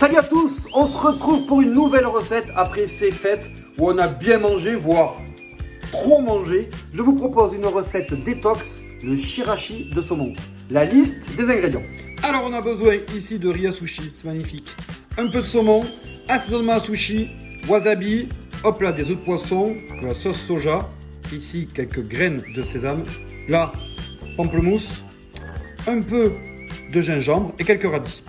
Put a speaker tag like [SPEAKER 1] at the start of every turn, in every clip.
[SPEAKER 1] Salut à tous, on se retrouve pour une nouvelle recette après ces fêtes où on a bien mangé, voire trop mangé. Je vous propose une recette détox, le shirashi de saumon. La liste des ingrédients. Alors on a besoin ici de riz à sushi, c'est magnifique. Un peu de saumon, assaisonnement à sushi, wasabi, hop là des œufs de poisson, de la sauce soja, ici quelques graines de sésame, là pamplemousse, un peu de gingembre et quelques radis.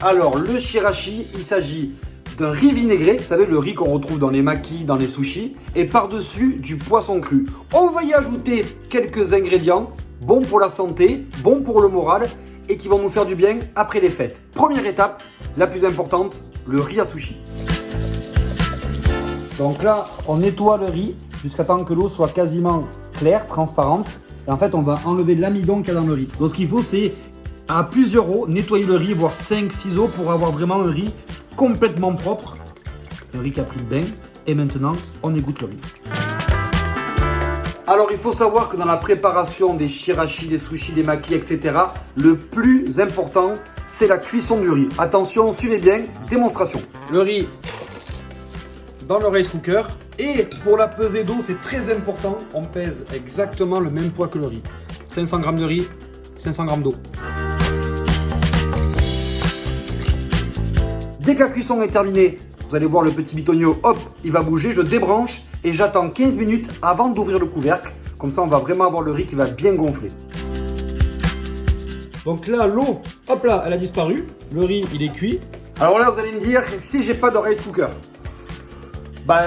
[SPEAKER 1] Alors le shirashi, il s'agit d'un riz vinaigré, vous savez le riz qu'on retrouve dans les makis, dans les sushis, et par-dessus du poisson cru. On va y ajouter quelques ingrédients bons pour la santé, bons pour le moral et qui vont nous faire du bien après les fêtes. Première étape, la plus importante, le riz à sushi. Donc là, on nettoie le riz jusqu'à temps que l'eau soit quasiment claire, transparente. Et en fait, on va enlever l'amidon qu'il y a dans le riz. Donc ce qu'il faut, c'est à plusieurs eaux, nettoyer le riz, voire 5-6 eaux pour avoir vraiment un riz complètement propre. Un riz qui a pris le bain. Et maintenant, on égoutte le riz. Alors, il faut savoir que dans la préparation des shirashi, des sushis, des makis, etc., le plus important, c'est la cuisson du riz. Attention, suivez bien, démonstration. Le riz dans le rice cooker. Et pour la pesée d'eau, c'est très important, on pèse exactement le même poids que le riz. 500 g de riz, 500 g d'eau. Dès que la cuisson est terminée, vous allez voir le petit bitonio, hop, il va bouger, je débranche et j'attends 15 minutes avant d'ouvrir le couvercle. Comme ça, on va vraiment avoir le riz qui va bien gonfler. Donc là, l'eau, hop là, elle a disparu. Le riz, il est cuit. Alors là, vous allez me dire, si j'ai pas de rice cooker,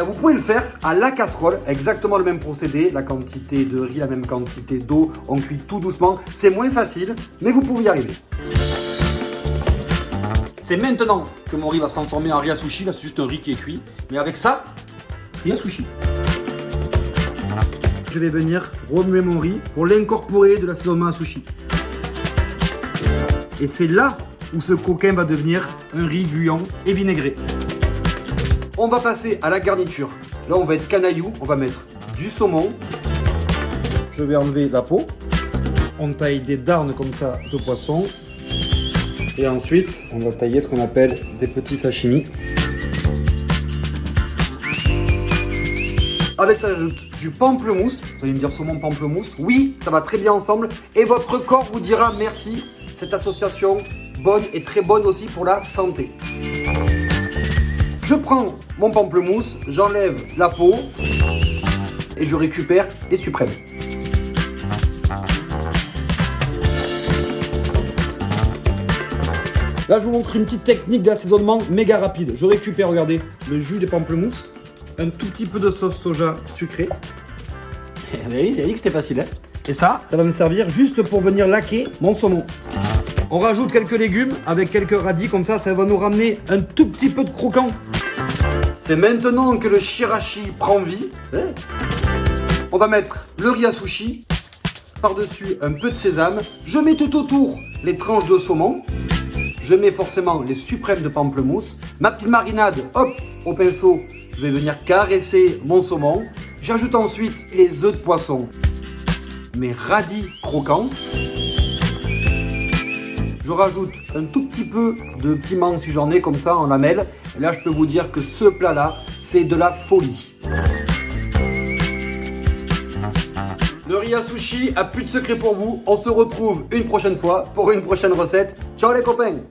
[SPEAKER 1] vous pouvez le faire à la casserole, exactement le même procédé, la quantité de riz, la même quantité d'eau, on cuit tout doucement. C'est moins facile, mais vous pouvez y arriver. C'est maintenant que mon riz va se transformer en riz à sushi. Là, c'est juste un riz qui est cuit. Mais avec ça, riz à sushi. Je vais venir remuer mon riz pour l'incorporer de l'assaisonnement à sushi. Et c'est là où ce coquin va devenir un riz gluant et vinaigré. On va passer à la garniture. Là, on va être canaillou. On va mettre du saumon. Je vais enlever la peau. On taille des darnes comme ça de poisson. Et ensuite, on va tailler ce qu'on appelle des petits sashimi. Avec ça, j'ajoute du pamplemousse. Vous allez me dire saumon pamplemousse. Oui, ça va très bien ensemble. Et votre corps vous dira merci. Cette association bonne et très bonne aussi pour la santé. Je prends mon pamplemousse, j'enlève la peau et je récupère les suprêmes. Là, je vous montre une petite technique d'assaisonnement méga rapide. Je récupère, regardez, le jus des pamplemousses, un tout petit peu de sauce soja sucrée. Vous avez dit que c'était facile, hein? Et ça va me servir juste pour venir laquer mon saumon. On rajoute quelques légumes avec quelques radis, comme ça va nous ramener un tout petit peu de croquant. C'est maintenant que le shirashi prend vie. On va mettre le riz à sushi, par-dessus un peu de sésame. Je mets tout autour les tranches de saumon. Je mets forcément les suprêmes de pamplemousse. Ma petite marinade, hop, au pinceau, je vais venir caresser mon saumon. J'ajoute ensuite les œufs de poisson, mes radis croquants. Je rajoute un tout petit peu de piment si j'en ai comme ça en lamelles. Et là, je peux vous dire que ce plat-là, c'est de la folie. Le riz à sushi a plus de secret pour vous. On se retrouve une prochaine fois pour une prochaine recette. Ciao les copains!